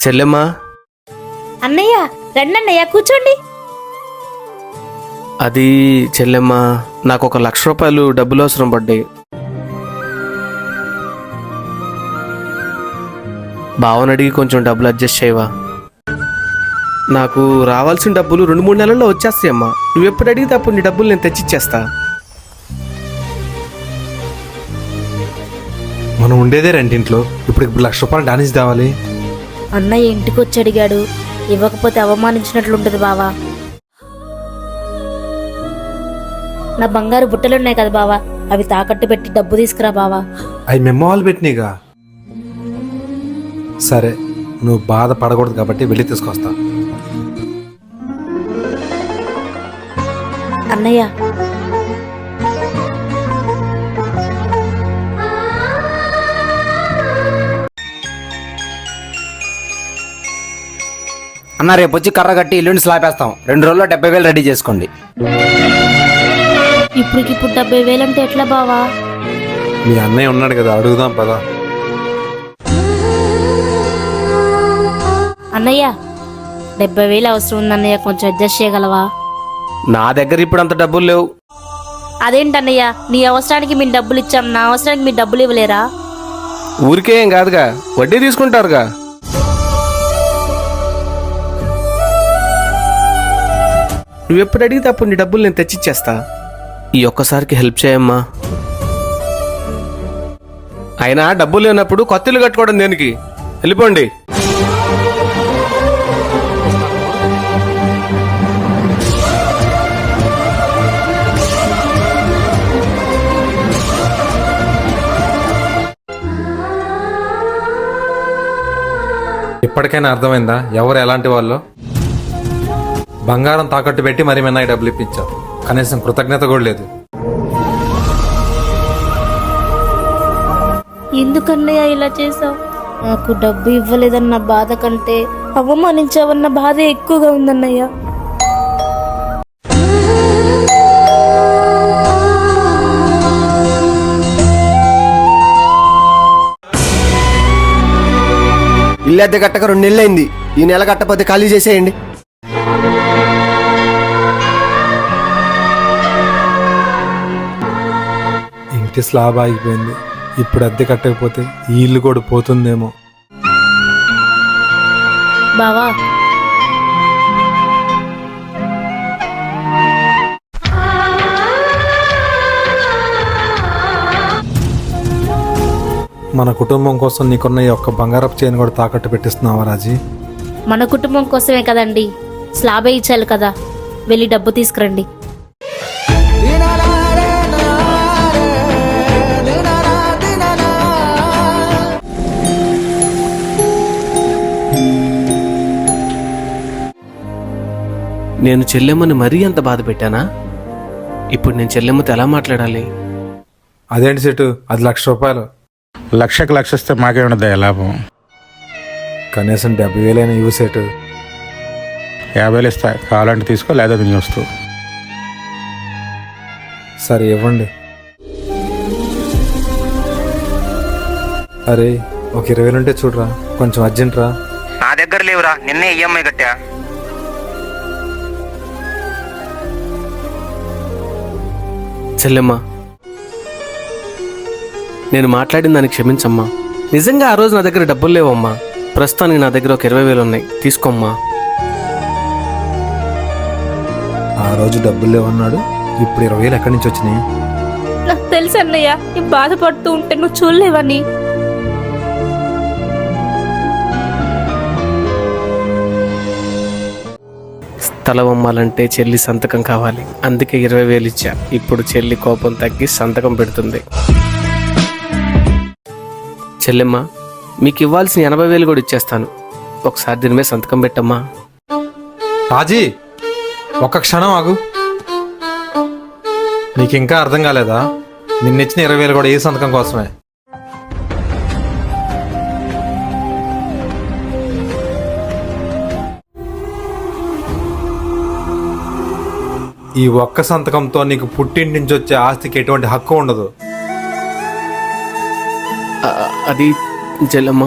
చెల్లెమ్మా. అన్నయ్య రండన్నయ్య కూర్చోండి. అది చెల్లెమ్మా, నాకు 1,00,000 రూపాయలు డబ్బులు అవసరం పడ్డాయి. బావని అడిగి కొంచెం డబ్బులు అడ్జస్ట్ చేయవా? నాకు రావాల్సిన డబ్బులు 2-3 నెలల్లో వచ్చేస్తాయమ్మా. నువ్వు ఎప్పుడు అడిగితే అప్పుడు నీ డబ్బులు నేను తెచ్చిచ్చేస్తా. మనం ఉండేదే రెంటింట్లో, ఇప్పుడు 1,00,000 రూపాయలు డానిస్ తేవాలి. అన్నయ్య ఇంటికి వచ్చి అడిగాడు, ఇవ్వకపోతే అవమానించినట్లుంటది బావా. నా బంగారు బుట్టలున్నాయి కదా బావా, అవి తాకట్టు పెట్టి డబ్బు తీసుకురా బావా. అవి మెమ్మ వాళ్ళు పెట్టినీగా. సరే, నువ్వు బాధ పడకూడదు కాబట్టి వెళ్ళి తీసుకొస్తా. అన్నయ్య అన్న రేపు వచ్చి కర్ర కట్టి ఇల్లుని స్లాపేస్తాం. 2 రోజుల్లో 70,000 రెడీ చేసుకోండి. ఇప్పటికిప్పుడు 70,000 అంటే ఎట్లా బావా? మీ అన్నయ్య ఉన్నాడు కదా, అడుగుదాం పదా. అన్నయ్య 70,000 అవసరం ఉందన్నయ్య, కొంచెం అడ్జస్ట్ చేయగలవా? నా దగ్గర ఇప్పుడు అంత డబ్బులు లేవు. అదేంటన్నయ్య, నీ అవసరానికి మేము డబ్బులు ఇచ్చాం, నా అవసరానికి మీరు డబ్బులు ఇవ్వలేరా? ఊరికే ఏం కాదుగా, వడ్డీ తీసుకుంటారుగా. నువ్వు ఎప్పుడు అడిగితే అప్పుడు నీ డబ్బులు నేను తెచ్చిచ్చేస్తా. ఈ ఒక్కసారికి హెల్ప్ చేయమ్మా. అయినా డబ్బులు లేనప్పుడు కొత్త ఇల్లు కట్టుకోవడం దేనికి? వెళ్ళిపోండి. ఇప్పటికైనా అర్థమైందా ఎవరు ఎలాంటి వాళ్ళు? బంగారం తాకట్టు పెట్టి మరి మీ అన్నయ్య డబ్బులు ఇప్పించావు, కనీసం కృతజ్ఞత కూడా లేదు. ఎందుకన్నయ్య ఇలా చేసావు? నాకు డబ్బు ఇవ్వలేదన్న బాధ కంటే అవమానించావన్న బాధ ఎక్కువగా ఉందన్నయ్య. ఇల్లు అద్దె కట్టక 2 నెలలు అయింది. ఈ నెల కట్టకపోతే ఖాళీ చేసేయండి. ఇంటి స్లాబ్ ఆగిపోయింది, ఇప్పుడు అద్దె కట్టకపోతే ఈ ఇల్లు కూడా పోతుందేమో. బావా మన కుటుంబం కోసం నీకున్న ఈ ఒక్క బంగారపు చైన్ కూడా తాకట్టు పెట్టిస్తున్నావా రాజీ? మన కుటుంబం కోసమే కదండి, స్లాబే ఇచ్చారు కదా, వెళ్ళి డబ్బు తీసుకురండి. నేను చెల్లెమ్మని మరీ అంత బాధ పెట్టానా? ఇప్పుడు నేను చెల్లెమ్మతో ఎలా మాట్లాడాలి? అదేంటి సెటు, అది 1,00,000 రూపాయలు. 1,00,000కి 1,00,000 ఇస్తే మాకేముండదా లాభం? కనీసం 70,000 అయినా ఇవ్వు సెటు. 50,000 ఇస్తా, కావాలంటే తీసుకో, లేదా నీ వస్తూ. సరే ఇవ్వండి. అరే, ఒక 20,000 ఉంటే చూడరా, కొంచెం అర్జెంట్ రా. నా దగ్గర లేవురా, నిన్నే ఈఎంఐ కట్టా. చెల్లెమ్మా, నేను మాట్లాడిన దానికి క్షమించమ్మా. నిజంగా ఆ రోజు నా దగ్గర డబ్బులు లేవమ్మా. ప్రస్తుతానికి నా దగ్గర ఒక 20,000 ఉన్నాయి, తీసుకోమ్మా. ఆ రోజు డబ్బులు లేవన్నాడు, ఇప్పుడు 20,000 ఎక్కడి నుంచి వచ్చినాయి? నాకు తెలుసు అన్నయ్య, నేను బాధపడుతూ ఉంటే నువ్వు చూడలేవని. స్థలం అమ్మాలంటే చెల్లి సంతకం కావాలి, అందుకే 20,000 ఇచ్చా. ఇప్పుడు చెల్లి కోపం తగ్గి సంతకం పెడుతుంది. చెల్లెమ్మ, మీకు ఇవ్వాల్సిన 80,000 కూడా ఇచ్చేస్తాను. ఒకసారి దీని మీద సంతకం పెట్టమ్మా. రాజీ, ఒక్క క్షణం ఆగు. నీకు ఇంకా అర్థం కాలేదా? నిన్నిచ్చిన 20,000 కూడా ఈ సంతకం కోసమే. ఈ ఒక్క సంతకంతో నీకు పుట్టింటి నుంచి వచ్చే ఆస్తికి ఎటువంటి హక్కు ఉండదు. అది చెల్లెమ్మ,